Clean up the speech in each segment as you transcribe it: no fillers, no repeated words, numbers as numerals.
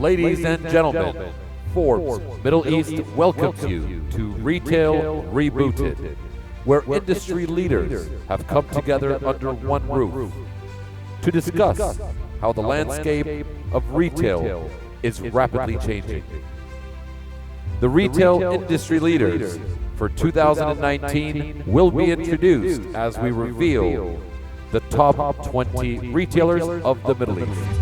Ladies and gentlemen, Forbes Middle East welcomes you to Retail Rebooted, where industry leaders have come together under one roof to discuss how the landscape of retail is rapidly changing. The retail industry leaders for 2019 will be introduced as we reveal the top 20 retailers of the Middle East.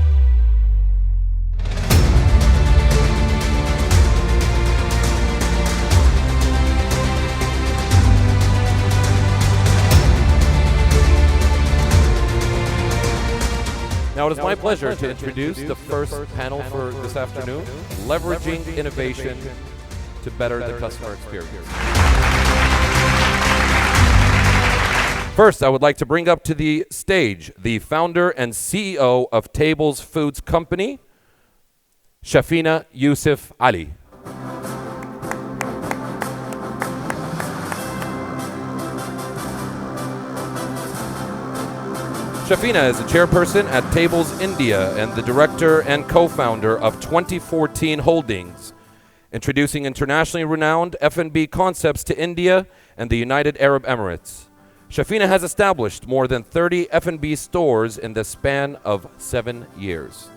Now, it is my pleasure to introduce the first panel for this afternoon, Leveraging Innovation to Better the Customer Experience. First, I would like to bring up to the stage the founder and CEO of Tables Foods Company, Shafina Yusuf Ali. Shafina is a chairperson at Tables India and the director and co-founder of 2014 Holdings, introducing internationally renowned F&B concepts to India and the United Arab Emirates. Shafina has established more than 30 F&B stores in the span of 7 years.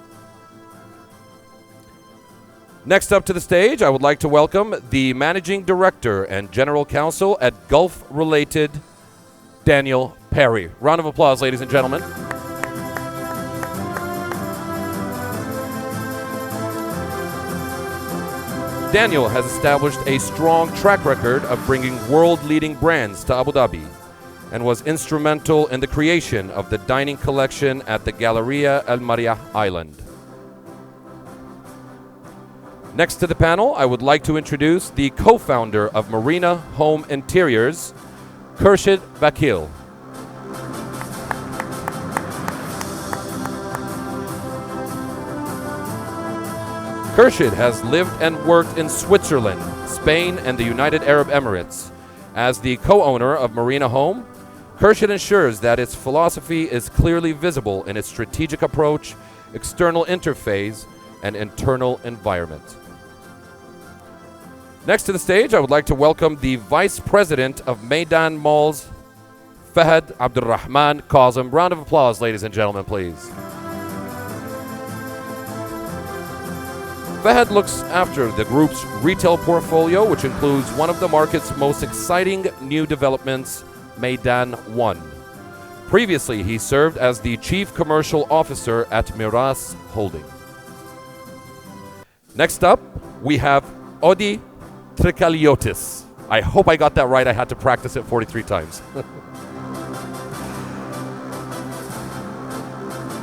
Next up to the stage, I would like to welcome the managing director and general counsel at Gulf Related, Daniel Perry. Round of applause, ladies and gentlemen. Daniel has established a strong track record of bringing world-leading brands to Abu Dhabi and was instrumental in the creation of the dining collection at the Galleria Al Mariah Island. Next to the panel, I would like to introduce the co-founder of Marina Home Interiors, Khurshid Vakil. Khurshid has lived and worked in Switzerland, Spain, and the United Arab Emirates. As the co-owner of Marina Home, Khurshid ensures that its philosophy is clearly visible in its strategic approach, external interface, and internal environment. Next to the stage, I would like to welcome the Vice President of Meydan Malls, Fahad Abdulrahman Kazem. Round of applause, ladies and gentlemen, please. Fahad looks after the group's retail portfolio, which includes one of the market's most exciting new developments, Meydan 1. Previously, he served as the Chief Commercial Officer at Miras Holding. Next up, we have Odi Trikaliotis. I hope I got that right. I had to practice it 43 times.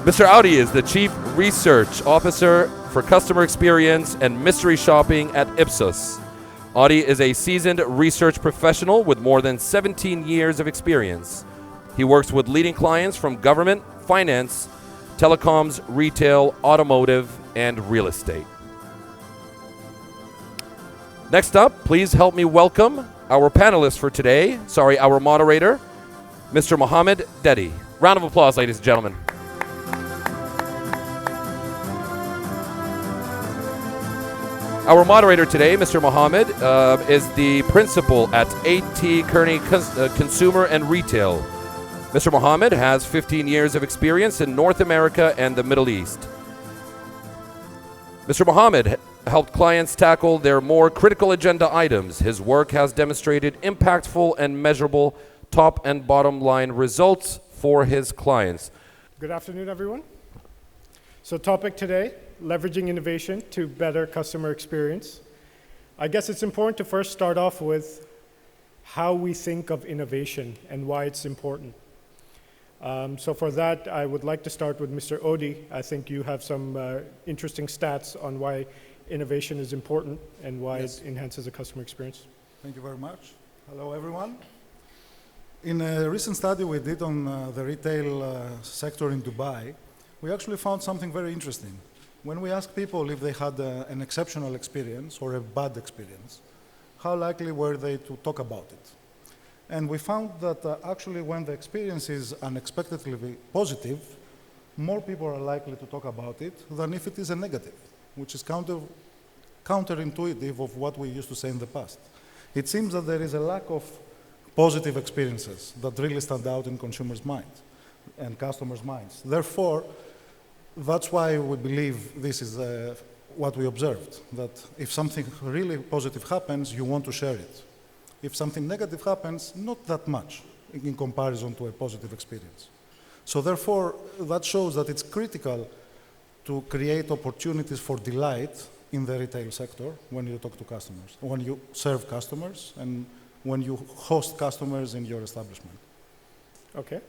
Mr. Audi is the Chief Research Officer for Customer Experience and Mystery Shopping at Ipsos. Audi is a seasoned research professional with more than 17 years of experience. He works with leading clients from government, finance, telecoms, retail, automotive, and real estate. Next up, please help me welcome our panelist for today, our moderator, Mr. Mohammed Dedi. Round of applause, ladies and gentlemen. Our moderator today, Mr. Mohammed, is the principal at A.T. Kearney Consumer and Retail. Mr. Mohammed has 15 years of experience in North America and the Middle East. Mr. Mohammed helped clients tackle their more critical agenda items. His work has demonstrated impactful and measurable top and bottom line results for his clients. Good afternoon, everyone. So topic today, leveraging innovation to better customer experience. I guess it's important to first start off with how we think of innovation and why it's important. So for that, I would like to start with Mr. Odi. I think you have some interesting stats on why innovation is important and why it enhances the customer experience. Thank you very much. Hello, everyone. In a recent study we did on the retail sector in Dubai, we actually found something very interesting. When we asked people if they had an exceptional experience or a bad experience, how likely were they to talk about it? And we found that actually when the experience is unexpectedly positive, more people are likely to talk about it than if it is a negative. which is counterintuitive of what we used to say in the past. It seems that there is a lack of positive experiences that really stand out in consumers' minds and customers' minds. Therefore, that's why we believe this is what we observed, that if something really positive happens, you want to share it. If something negative happens, not that much in comparison to a positive experience. So therefore, that shows that it's critical to create opportunities for delight in the retail sector when you talk to customers, when you serve customers, and when you host customers in your establishment. Okay,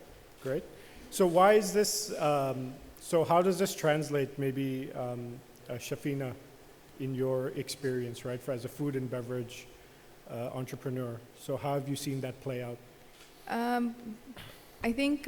great. So why is this, so how does this translate maybe, Shafina, in your experience, right, as a food and beverage entrepreneur? So how have you seen that play out? I think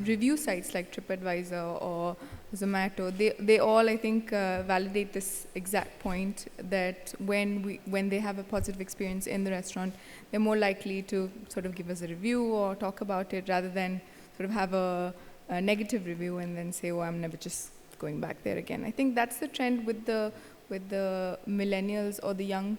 review sites like TripAdvisor or Zomato, they all, I think, validate this exact point that when they have a positive experience in the restaurant, they're more likely to sort of give us a review or talk about it rather than sort of have a negative review and then say, oh, I'm never just going back there again. I think that's the trend with the millennials or the young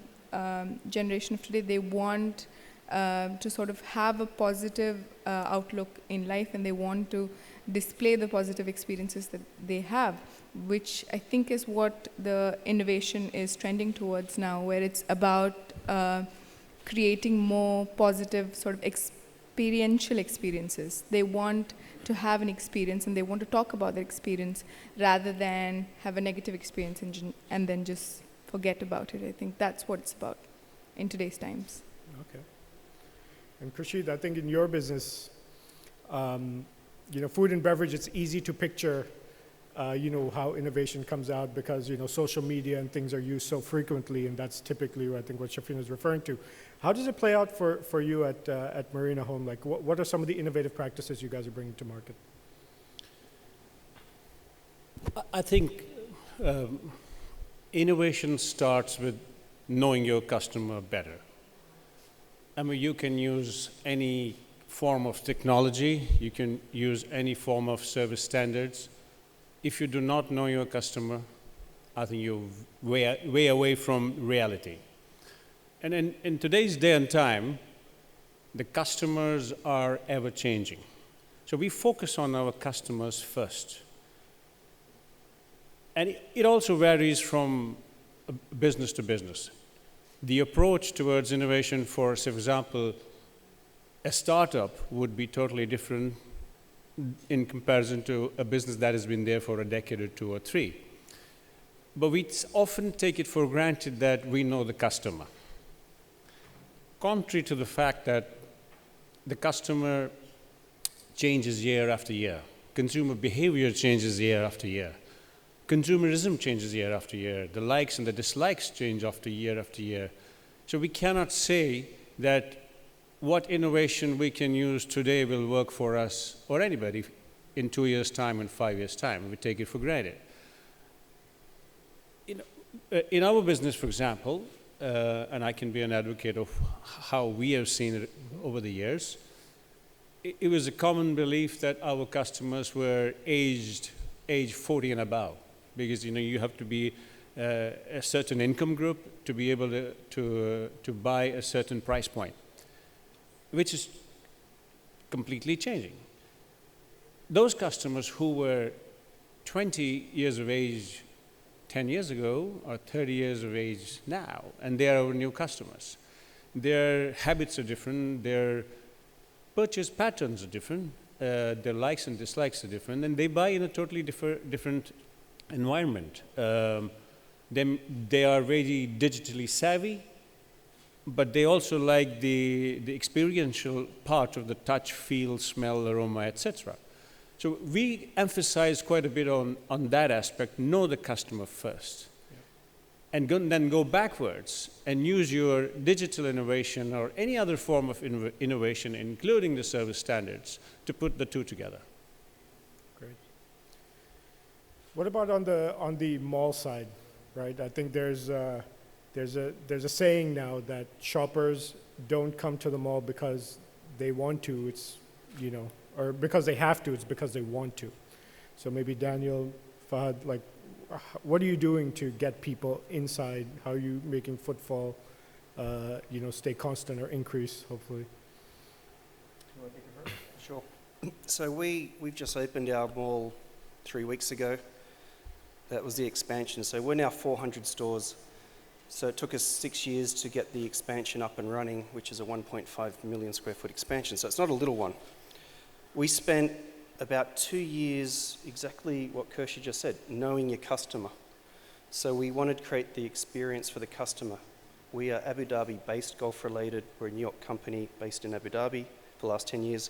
generation of today. They want to sort of have a positive outlook in life, and they want to display the positive experiences that they have, which I think is what the innovation is trending towards now, where it's about creating more positive sort of experiential experiences. They want to have an experience and they want to talk about their experience rather than have a negative experience and then just forget about it. I think that's what it's about in today's times. Okay. And Khurshid, I think in your business, you know, food and beverage, it's easy to picture, you know, how innovation comes out because, you know, social media and things are used so frequently, and that's typically, I think, what Shafina is referring to. How does it play out for you at Marina Home? Like, what are some of the innovative practices you guys are bringing to market? I think innovation starts with knowing your customer better. I mean, you can use any form of technology, you can use any form of service standards. If you do not know your customer, I think you're way away from reality. And in today's day and time, the customers are ever changing. So we focus on our customers first. And it also varies from business to business. The approach towards innovation for example, a startup would be totally different in comparison to a business that has been there for a decade or two or three. But we often take it for granted that we know the customer. Contrary to the fact that the customer changes year after year, consumer behavior changes year after year, consumerism changes year after year, the likes and the dislikes change after year. So we cannot say that what innovation we can use today will work for us or anybody in 2 years' time and 5 years' time. We take it for granted. In our business, for example, and I can be an advocate of how we have seen it over the years, it was a common belief that our customers were age 40 and above, because you have to be a certain income group to be able to buy a certain price point, which is completely changing. Those customers who were 20 years of age 10 years ago are 30 years of age now, and they are our new customers. Their habits are different, their purchase patterns are different, their likes and dislikes are different, and they buy in a totally different environment. They are very digitally savvy, but they also like the experiential part of the touch, feel, smell, aroma, etc. So we emphasize quite a bit on that aspect, know the customer first. Yeah. And then go backwards and use your digital innovation or any other form of innovation, including the service standards, to put the two together. Great. What about on the mall side, right? I think there's a saying now that shoppers don't come to the mall because they want to, it's, or because they have to, it's because they want to. So maybe Daniel, Fahad, like, what are you doing to get people inside? How are you making footfall, stay constant or increase, hopefully? Sure. So we've just opened our mall 3 weeks ago. That was the expansion. So we're now 400 stores. So it took us 6 years to get the expansion up and running, which is a 1.5 million square foot expansion. So it's not a little one. We spent about 2 years, exactly what Kirsty just said, knowing your customer. So we wanted to create the experience for the customer. We are Abu Dhabi-based, golf-related. We're a New York company based in Abu Dhabi for the last 10 years.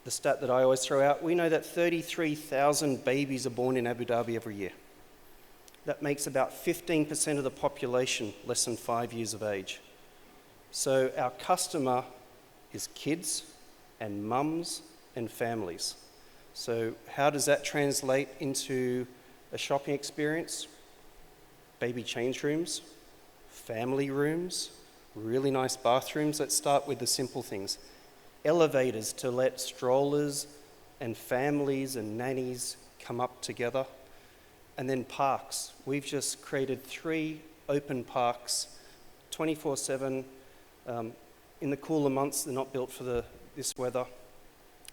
The stat that I always throw out, we know that 33,000 babies are born in Abu Dhabi every year. That makes about 15% of the population less than 5 years of age. So our customer is kids and mums and families. So how does that translate into a shopping experience? Baby change rooms, family rooms, really nice bathrooms. Let's start with the simple things. Elevators to let strollers and families and nannies come up together. And then parks. We've just created 3 open parks, 24/7. In the cooler months, they're not built for this weather.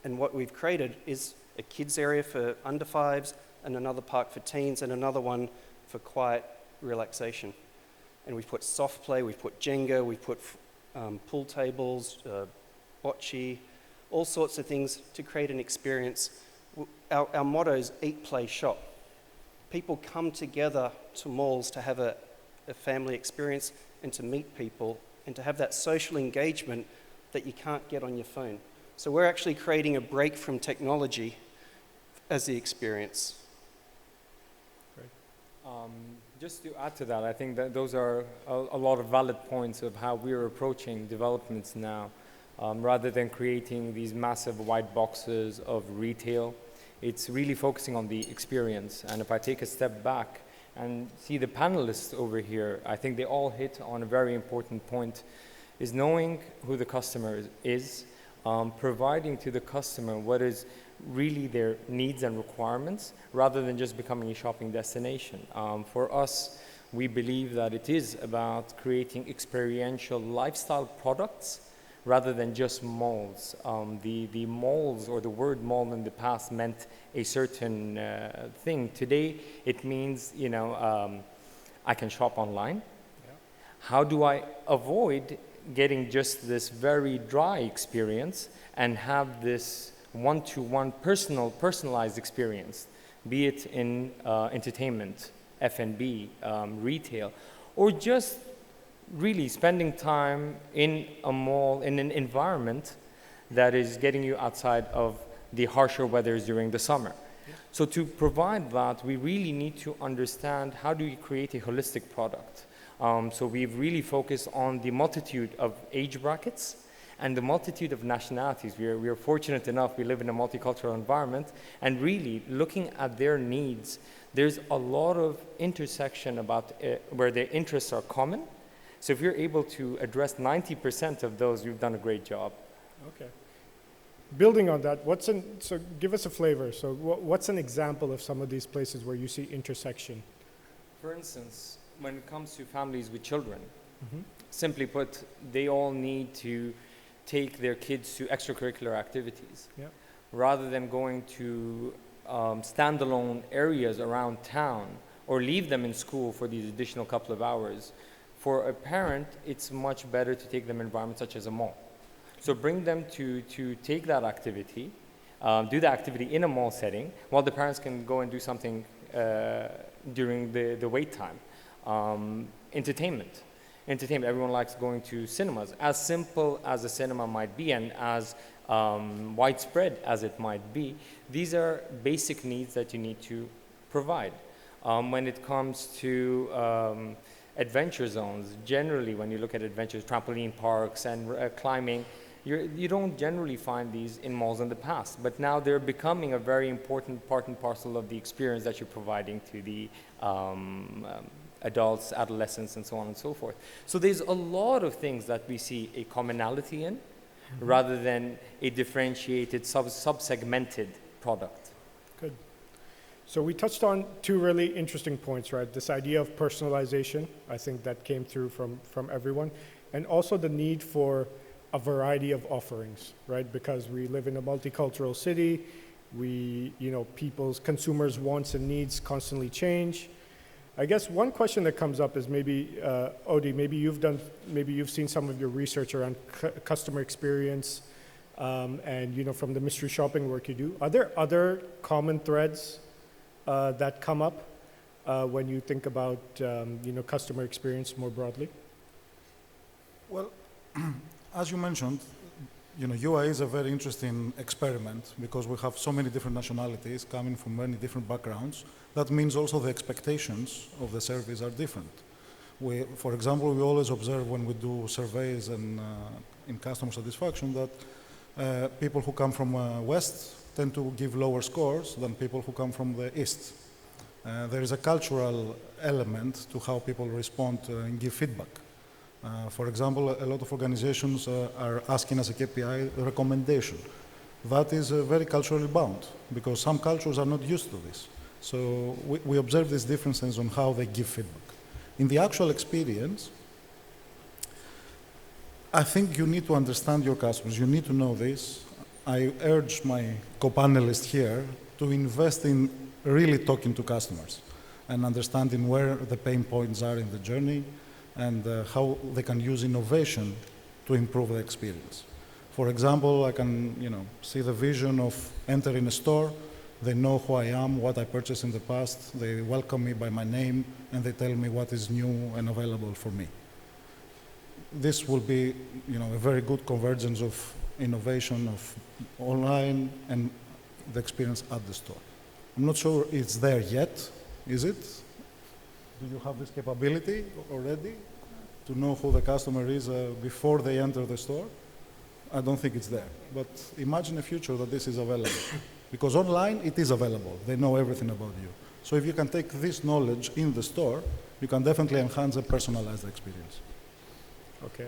And what we've created is a kids area for under 5s, and another park for teens, and another one for quiet relaxation. And we've put soft play, we've put Jenga, we've put pool tables, bocce, all sorts of things to create an experience. Our motto is eat, play, shop. People come together to malls to have a family experience and to meet people and to have that social engagement that you can't get on your phone. So we're actually creating a break from technology as the experience. Great. Just to add to that, I think that those are a lot of valid points of how we're approaching developments now. Rather than creating these massive white boxes of retail, it's really focusing on the experience. And if I take a step back and see the panelists over here, I think they all hit on a very important point, is knowing who the customer is, providing to the customer what is really their needs and requirements, rather than just becoming a shopping destination. For us, we believe that it is about creating experiential lifestyle products rather than just malls. The malls, or the word mall in the past, meant a certain thing. Today, it means, I can shop online. Yeah. How do I avoid getting just this very dry experience and have this one-to-one personalized experience, be it in entertainment, F&B, retail, or just really spending time in a mall, in an environment that is getting you outside of the harsher weathers during the summer. Yeah. So to provide that, we really need to understand how do we create a holistic product. So we've really focused on the multitude of age brackets and the multitude of nationalities. We are fortunate enough, we live in a multicultural environment, and really looking at their needs, there's a lot of intersection about where their interests are common. So if you're able to address 90% of those, you've done a great job. Okay. Building on that, so give us a flavor. So what's an example of some of these places where you see intersection? For instance, when it comes to families with children, simply put, they all need to take their kids to extracurricular activities. Yeah. Rather than going to standalone areas around town or leave them in school for these additional couple of hours. For a parent, it's much better to take them in environments such as a mall. So bring them to take that activity, do the activity in a mall setting, while the parents can go and do something during the wait time. Entertainment, everyone likes going to cinemas. As simple as a cinema might be and as widespread as it might be, these are basic needs that you need to provide. When it comes to adventure zones, generally when you look at adventures, trampoline parks and climbing, you don't generally find these in malls in the past, but now they're becoming a very important part and parcel of the experience that you're providing to the adults, adolescents, and so on and so forth. So there's a lot of things that we see a commonality in, rather than a differentiated, sub-segmented product. Good. So we touched on two really interesting points, right? This idea of personalization, I think that came through from everyone, and also the need for a variety of offerings, right? Because we live in a multicultural city, consumers' wants and needs constantly change. I guess one question that comes up is maybe, Odi, maybe you've seen some of your research around customer experience, and from the mystery shopping work you do. Are there other common threads that come up when you think about customer experience more broadly? Well, as you mentioned, UI is a very interesting experiment because we have so many different nationalities coming from many different backgrounds. That means also the expectations of the service are different. For example, we always observe when we do surveys and in customer satisfaction that people who come from West tend to give lower scores than people who come from the East. There is a cultural element to how people respond and give feedback. For example, a lot of organizations are asking as a KPI recommendation. That is very culturally bound because some cultures are not used to this. So we observe these differences on how they give feedback. In the actual experience, I think you need to understand your customers. You need to know this. I urge my co-panelists here to invest in really talking to customers and understanding where the pain points are in the journey and how they can use innovation to improve the experience. For example, I can see the vision of entering a store. They know who I am, what I purchased in the past. They welcome me by my name, and they tell me what is new and available for me. This will be a very good convergence of innovation of online and the experience at the store. I'm not sure it's there yet, is it? Do you have this capability already to know who the customer is before they enter the store? I don't think it's there. But imagine a future that this is available. Because online, it is available. They know everything about you. So if you can take this knowledge in the store, you can definitely enhance and personalize the experience. Okay.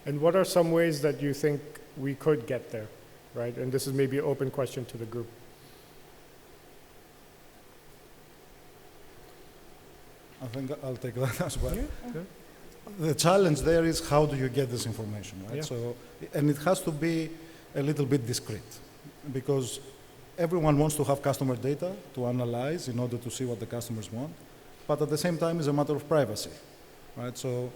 And what are some ways that you think we could get there, right? And this is maybe an open question to the group. I think I'll take that as well. Yeah. The challenge there is how do you get this information, right? Yeah. So, and it has to be a little bit discreet because everyone wants to have customer data to analyze in order to see what the customers want, but at the same time it's a matter of privacy, right? So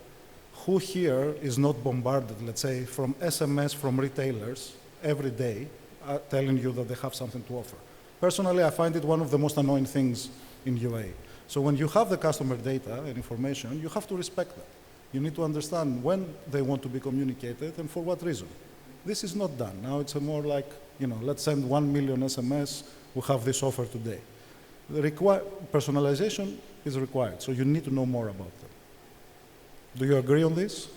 who here is not bombarded, let's say, from SMS from retailers every day telling you that they have something to offer? Personally, I find it one of the most annoying things in UA. So when you have the customer data and information, you have to respect that. You need to understand when they want to be communicated and for what reason. This is not done. Now it's a more like, let's send 1 million SMS, we have this offer today. Personalization is required, so you need to know more about them. Do you agree on this?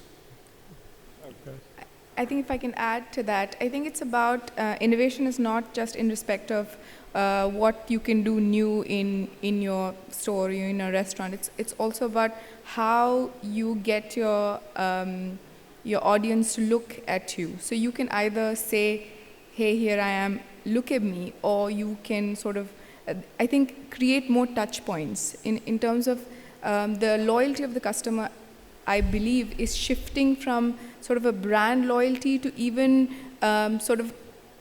Okay. I think if I can add to that, I think it's about innovation is not just in respect of what you can do new in your store, in a restaurant. It's also about how you get your audience to look at you. So you can either say, hey, here I am, look at me, or you can sort of, I think, create more touch points in terms of the loyalty of the customer. I believe is shifting from sort of a brand loyalty to even sort of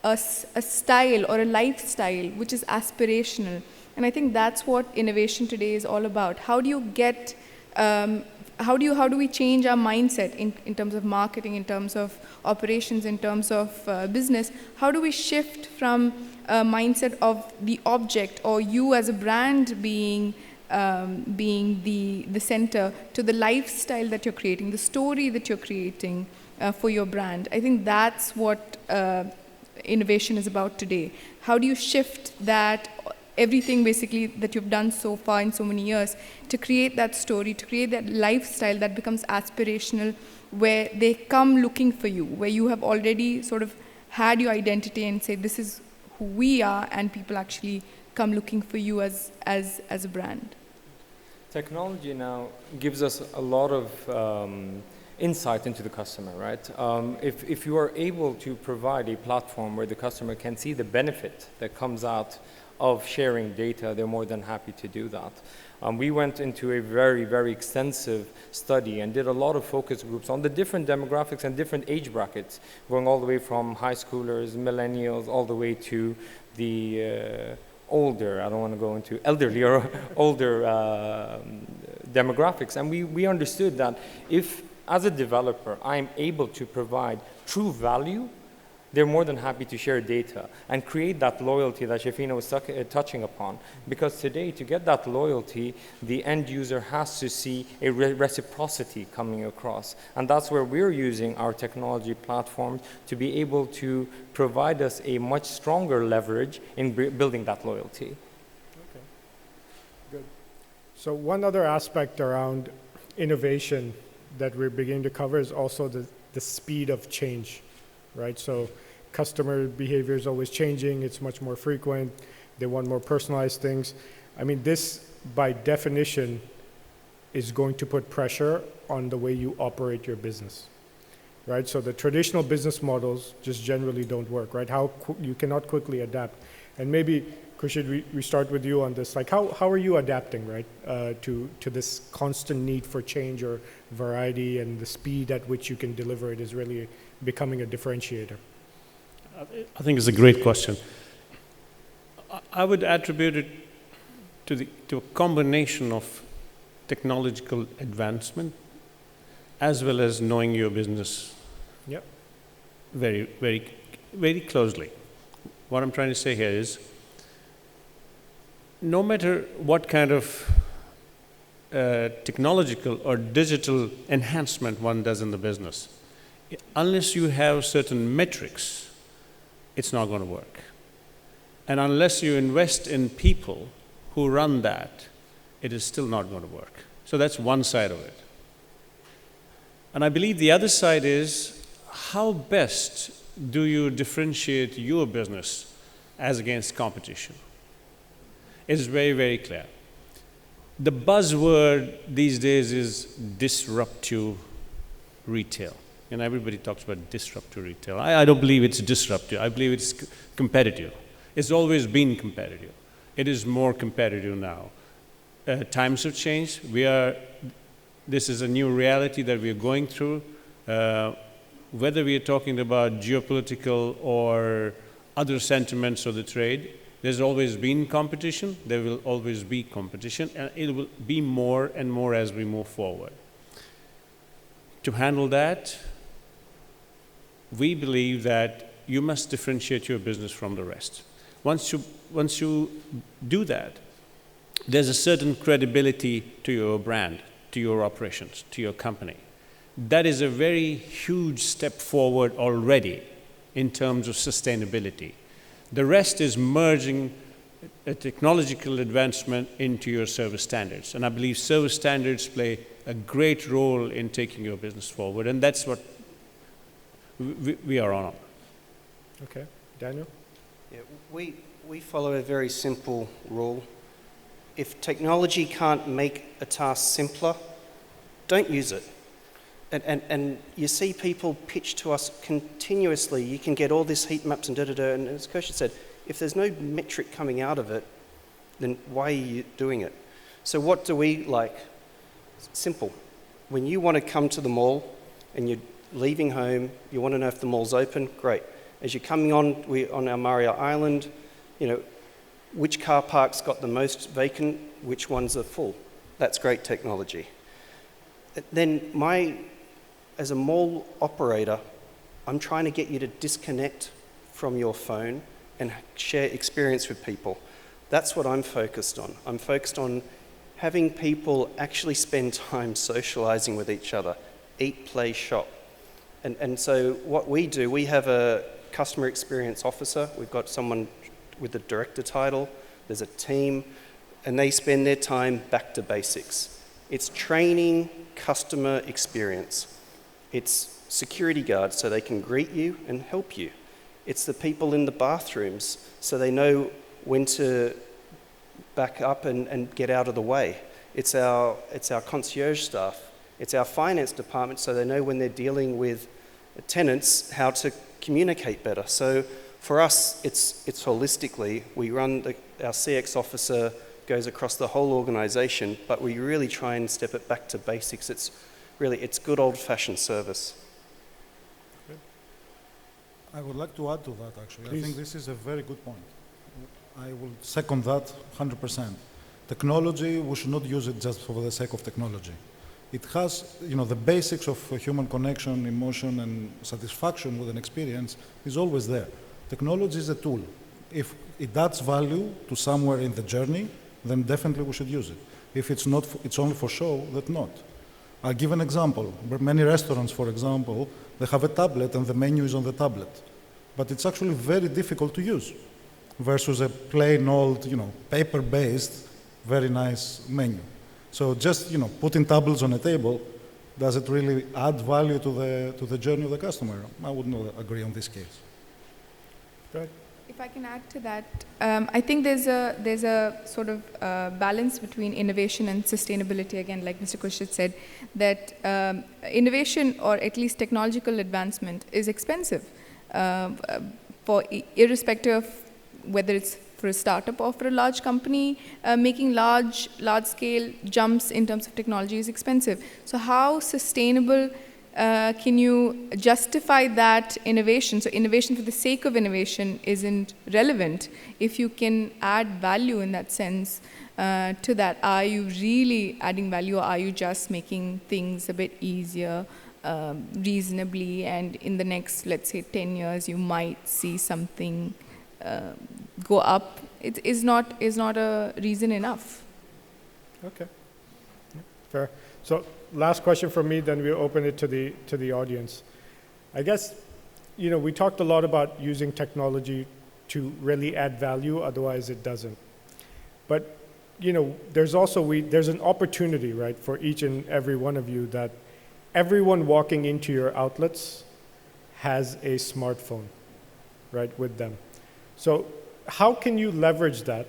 a style or a lifestyle which is aspirational. And I think that's what innovation today is all about. How do you get, how do we change our mindset in terms of marketing, in terms of operations, in terms of business? How do we shift from a mindset of the object or you as a brand being the center to the lifestyle that you're creating, the story that you're creating for your brand? I think that's what innovation is about today. How do you shift that, everything basically that you've done so far in so many years, to create that story, to create that lifestyle that becomes aspirational, where they come looking for you, where you have already sort of had your identity and say, this is who we are, and people actually come looking for you as a brand. Technology now gives us a lot of insight into the customer, right? If you are able to provide a platform where the customer can see the benefit that comes out of sharing data, they're more than happy to do that. We went into a very, very extensive study and did a lot of focus groups on the different demographics and different age brackets, going all the way from high schoolers, millennials, all the way to the older, I don't want to go into elderly or older demographics. And we understood that if, as a developer, I'm able to provide true value, they're more than happy to share data and create that loyalty that Shafina was touching upon. Because today, to get that loyalty, the end user has to see a reciprocity coming across. And that's where we're using our technology platforms to be able to provide us a much stronger leverage in building that loyalty. Okay, good. So one other aspect around innovation that we're beginning to cover is also the speed of change. Right, so customer behavior is always changing. It's much more frequent. They want more personalized things. I mean, this, by definition, is going to put pressure on the way you operate your business, right? So the traditional business models just generally don't work, right? You cannot quickly adapt. And maybe, Khurshid, we start with you on this. Like, how are you adapting, right, to this constant need for change or variety, and the speed at which you can deliver it is really becoming a differentiator? I think it's a great question. I would attribute it to a combination of technological advancement as well as knowing your business very, very, very closely. What I'm trying to say here is, no matter what kind of technological or digital enhancement one does in the business, unless you have certain metrics, it's not going to work. And unless you invest in people who run that, it is still not going to work. So that's one side of it. And I believe the other side is, how best do you differentiate your business as against competition? It's very, very clear. The buzzword these days is disruptive retail. And everybody talks about disruptive retail. I don't believe it's disruptive. I believe it's competitive. It's always been competitive. It is more competitive now. Times have changed. This is a new reality that we are going through. Whether we are talking about geopolitical or other sentiments of the trade, there's always been competition. There will always be competition. And it will be more and more as we move forward. To handle that, we believe that you must differentiate your business from the rest. Once you do that, there's a certain credibility to your brand, to your operations, to your company. That is a very huge step forward already in terms of sustainability. The rest is merging a technological advancement into your service standards. And I believe service standards play a great role in taking your business forward. And that's what we are on. Okay. Daniel? Yeah, we follow a very simple rule. If technology can't make a task simpler, don't use it. And you see people pitch to us continuously, you can get all this heat maps and da-da-da, and as Khurshid said, if there's no metric coming out of it, then why are you doing it? So what do we like? Simple. When you want to come to the mall and you're leaving home, you want to know if the mall's open, great. As you're coming on our Maria Island, you know, which car park's got the most vacant, which ones are full. That's great technology. Then as a mall operator, I'm trying to get you to disconnect from your phone and share experience with people. That's what I'm focused on. I'm focused on having people actually spend time socializing with each other, eat, play, shop. And so what we do, we have a customer experience officer. We've got someone with a director title. There's a team, and they spend their time back to basics. It's training customer experience. It's security guards so they can greet you and help you. It's the people in the bathrooms so they know when to back up and get out of the way. It's our concierge staff. It's our finance department so they know when they're dealing with tenants how to communicate better. So For us, it's holistically. We run, our CX officer goes across the whole organization, but we really try and step it back to basics. It's good old-fashioned service. I would like to add to that, actually. Please. I think this is a very good point. I will second that 100%. Technology, we should not use it just for the sake of technology. It has, the basics of human connection, emotion, and satisfaction with an experience is always there. Technology is a tool. If it adds value to somewhere in the journey, then definitely we should use it. If it's not, it's only for show, then not. I'll give an example. Many restaurants, for example, they have a tablet and the menu is on the tablet. But it's actually very difficult to use versus a plain old, paper-based, very nice menu. So just, putting tablets on a table, does it really add value to the journey of the customer? I would not agree on this case. Go ahead. If I can add to that, I think there's a sort of balance between innovation and sustainability. Again, like Mr. Kushit said, that innovation or at least technological advancement is expensive, irrespective of whether it's for a startup or for a large company. Making large-scale jumps in terms of technology is expensive. So how sustainable can you justify that innovation? So innovation for the sake of innovation isn't relevant. If you can add value in that sense to that, are you really adding value, or are you just making things a bit easier, reasonably, and in the next, let's say, 10 years, you might see something go up? It is not a reason enough. Okay. Yeah, fair. So last question from me, then we'll open it to the audience. I guess, we talked a lot about using technology to really add value, otherwise it doesn't. But, there's an opportunity, right, for each and every one of you that everyone walking into your outlets has a smartphone, right, with them. So how can you leverage that,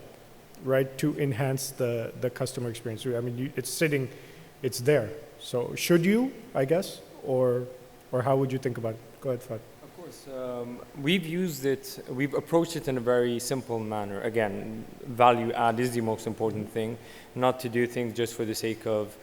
right, to enhance the customer experience? I mean, it's there. So should you, I guess, or how would you think about it? Go ahead, Fad. Of course, we've approached it in a very simple manner. Again, value add is the most important thing, not to do things just for the sake of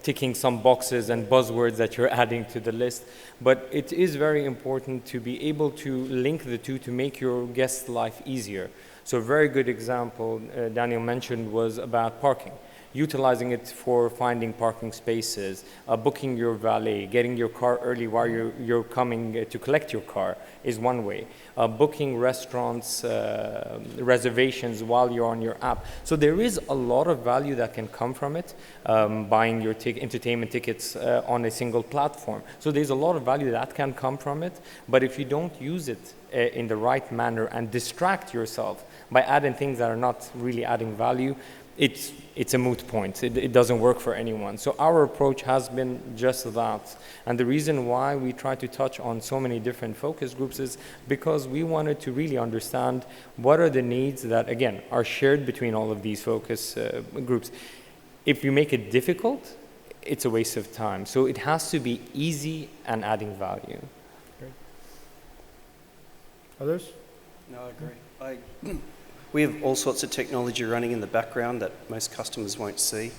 ticking some boxes and buzzwords that you're adding to the list. But it is very important to be able to link the two to make your guest's life easier. So a very good example Daniel mentioned was about parking. Utilizing it for finding parking spaces, booking your valet, getting your car early while you're coming to collect your car is one way. Booking restaurants, reservations while you're on your app. So there is a lot of value that can come from it, buying your entertainment tickets on a single platform. So there's a lot of value that can come from it, but if you don't use it in the right manner and distract yourself by adding things that are not really adding value, it's a moot point. It doesn't work for anyone. So our approach has been just that. And the reason why we try to touch on so many different focus groups is because we wanted to really understand what are the needs that, again, are shared between all of these focus groups. If you make it difficult, it's a waste of time. So it has to be easy and adding value. Great. Others? No, I agree. We have all sorts of technology running in the background that most customers won't see.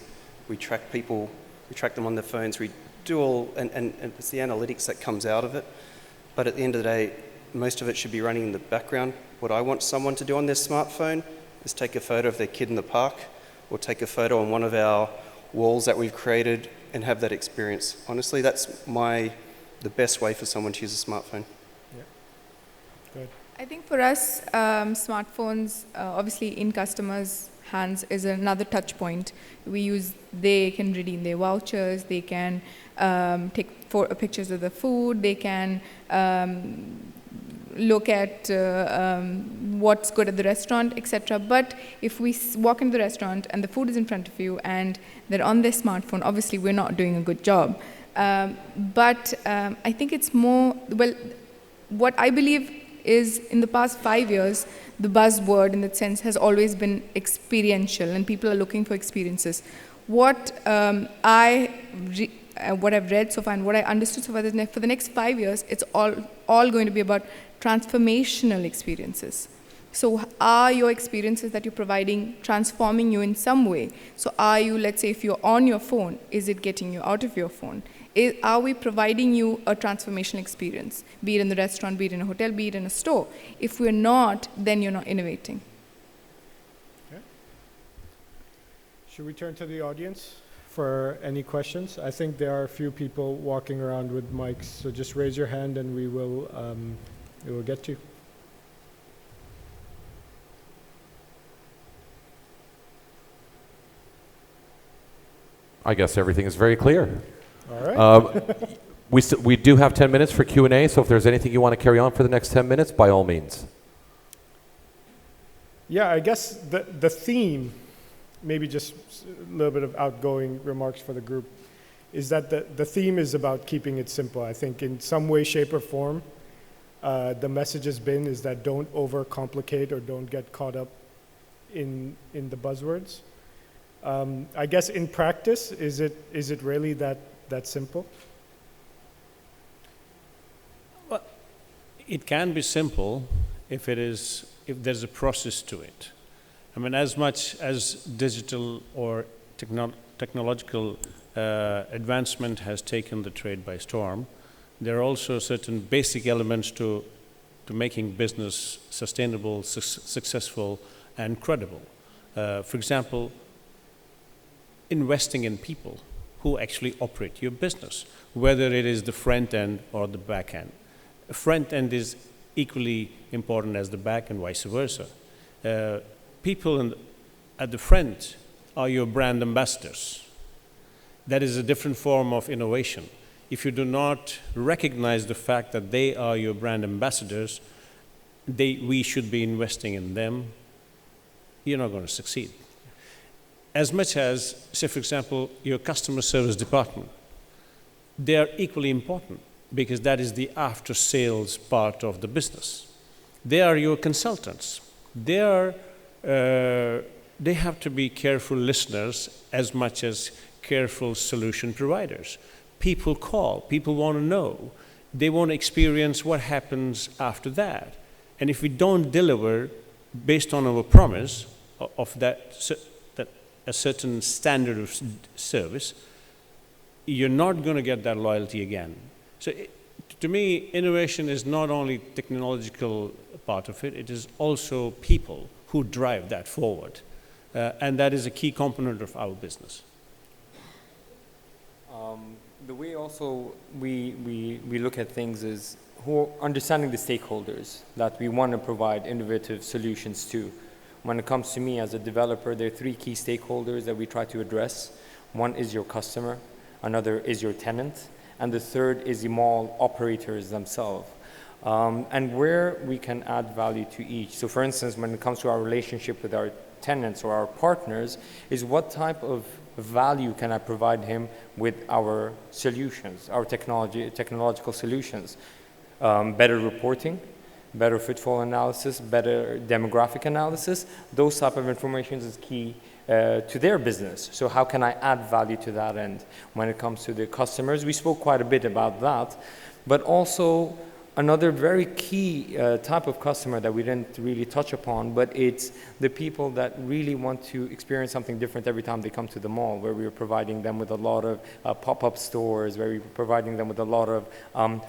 We track people, we track them on their phones, we do all, and it's the analytics that comes out of it. But at the end of the day, most of it should be running in the background. What I want someone to do on their smartphone is take a photo of their kid in the park, or take a photo on one of our walls that we've created and have that experience. Honestly, that's the best way for someone to use a smartphone. Yeah. Good. I think for us, smartphones, obviously in customers' hands is another touch point. They can redeem their vouchers, they can take pictures of the food, they can look at what's good at the restaurant, etc. But if we walk into the restaurant and the food is in front of you and they're on their smartphone, obviously we're not doing a good job. But I think it's more, what I believe is in the past 5 years, the buzzword in that sense has always been experiential, and people are looking for experiences. What I what I've read so far and what I understood so far, that for the next 5 years, it's all going to be about transformational experiences. So are your experiences that you're providing transforming you in some way? So are you, let's say, if you're on your phone, is it getting you out of your phone? Are we providing you a transformational experience, be it in the restaurant, be it in a hotel, be it in a store? If we're not, then you're not innovating. Okay. Should we turn to the audience for any questions? I think there are a few people walking around with mics, so just raise your hand and we will get to you. I guess everything is very clear. All right. We do have 10 minutes for Q&A, so if there's anything you want to carry on for the next 10 minutes, by all means. Yeah, I guess the theme, maybe just a little bit of outgoing remarks for the group, is that the theme is about keeping it simple. I think in some way, shape, or form, the message has been is that don't overcomplicate or don't get caught up in the buzzwords. I guess in practice, is it really that simple? Well, it can be simple if there's a process to it. I mean, as much as digital or technological advancement has taken the trade by storm, there are also certain basic elements to making business sustainable, successful, and credible. For example, investing in people who actually operate your business, whether it is the front end or the back end. Front end is equally important as the back and vice versa. People at the front are your brand ambassadors. That is a different form of innovation. If you do not recognize the fact that they are your brand ambassadors, we should be investing in them, you're not going to succeed. As much as, say, for example, your customer service department, they are equally important because that is the after-sales part of the business. They are your consultants. They have to be careful listeners as much as careful solution providers. People call, people want to know. They want to experience what happens after that. And if we don't deliver based on our promise of a certain standard of service, you're not going to get that loyalty again. So to me, innovation is not only technological part of it, it is also people who drive that forward. And that is a key component of our business. The way also we look at things is understanding the stakeholders that we want to provide innovative solutions to. When it comes to me as a developer, there are 3 key stakeholders that we try to address. One is your customer, another is your tenant, and the third is the mall operators themselves. And where we can add value to each. So for instance, when it comes to our relationship with our tenants or our partners, is what type of value can I provide him with our solutions, our technological solutions? Better reporting, better footfall analysis, better demographic analysis. Those type of information is key to their business. So how can I add value to that end? When it comes to the customers, we spoke quite a bit about that, but also another very key type of customer that we didn't really touch upon, but it's the people that really want to experience something different every time they come to the mall, where we are providing them with a lot of pop-up stores, where we're providing them with a lot of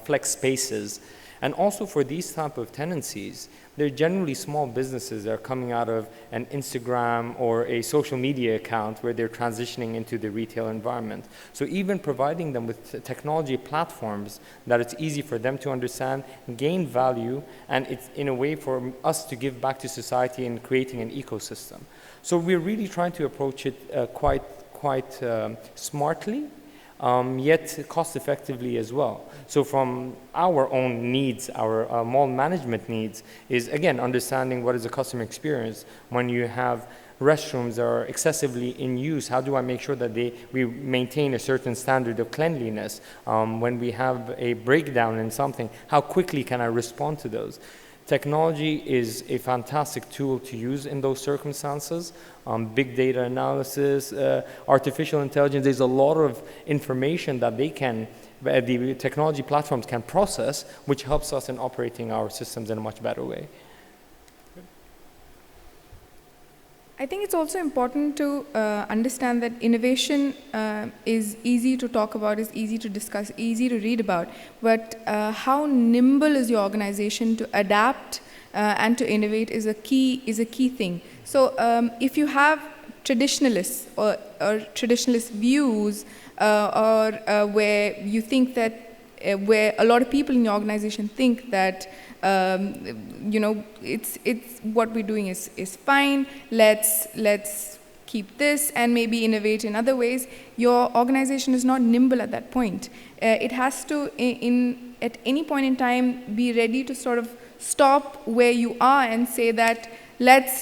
flex spaces. And also for these type of tenancies, they're generally small businesses that are coming out of an Instagram or a social media account where they're transitioning into the retail environment. So even providing them with technology platforms that it's easy for them to understand, gain value, and it's in a way for us to give back to society and creating an ecosystem. So we're really trying to approach it quite smartly, yet cost effectively as well. So from our own needs, our mall management needs, is again understanding what is the customer experience when you have restrooms that are excessively in use. How do I make sure that we maintain a certain standard of cleanliness? When we have a breakdown in something, how quickly can I respond to those? Technology is a fantastic tool to use in those circumstances. Big data analysis, artificial intelligence, there's a lot of information that the technology platforms can process, which helps us in operating our systems in a much better way. I think it's also important to understand that innovation is easy to talk about, is easy to discuss, easy to read about, but how nimble is your organization to adapt and to innovate is a key thing. So if you have traditionalists or traditionalist views where you think that where a lot of people in your organization think that it's what we're doing is fine. Let's keep this and maybe innovate in other ways. Your organization is not nimble at that point. It has to, at any point in time, be ready to sort of stop where you are and say that let's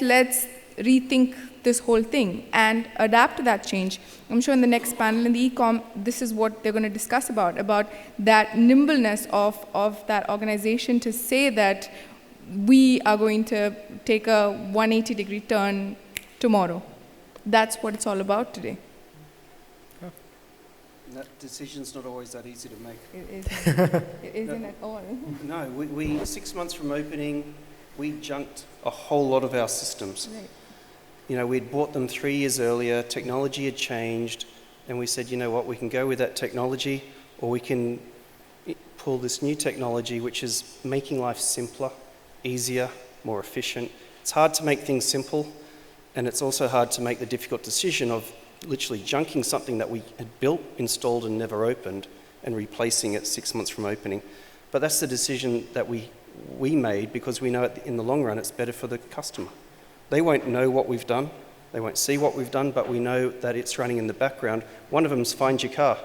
rethink this whole thing and adapt to that change. I'm sure in the next panel in the e-com, this is what they're going to discuss about that nimbleness of that organization to say that we are going to take a 180-degree turn tomorrow. That's what it's all about today. That decision's not always that easy to make. It isn't. It isn't at all. No, we 6 months from opening, we junked a whole lot of our systems. Right. You know, we'd bought them 3 years earlier, technology had changed, and we said, you know what, we can go with that technology, or we can pull this new technology, which is making life simpler, easier, more efficient. It's hard to make things simple, and it's also hard to make the difficult decision of literally junking something that we had built, installed, and never opened, and replacing it 6 months from opening. But that's the decision that we made because we know in the long run it's better for the customer. They won't know what we've done, they won't see what we've done, but we know that it's running in the background. One of them is find your car.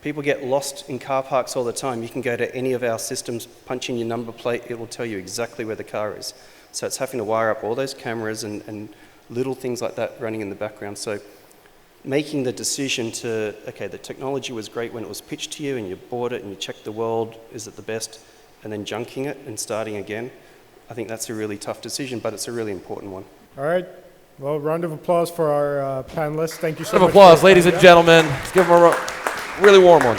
People get lost in car parks all the time. You can go to any of our systems, punch in your number plate, it will tell you exactly where the car is. So it's having to wire up all those cameras and little things like that running in the background. So making the decision to, okay, the technology was great when it was pitched to you and you bought it and you checked the world, is it the best? And then junking it and starting again. I think that's a really tough decision, but it's a really important one. All right. Well, round of applause for our panelists. Thank you so much. Round of applause, ladies and gentlemen. Let's give them a really warm one.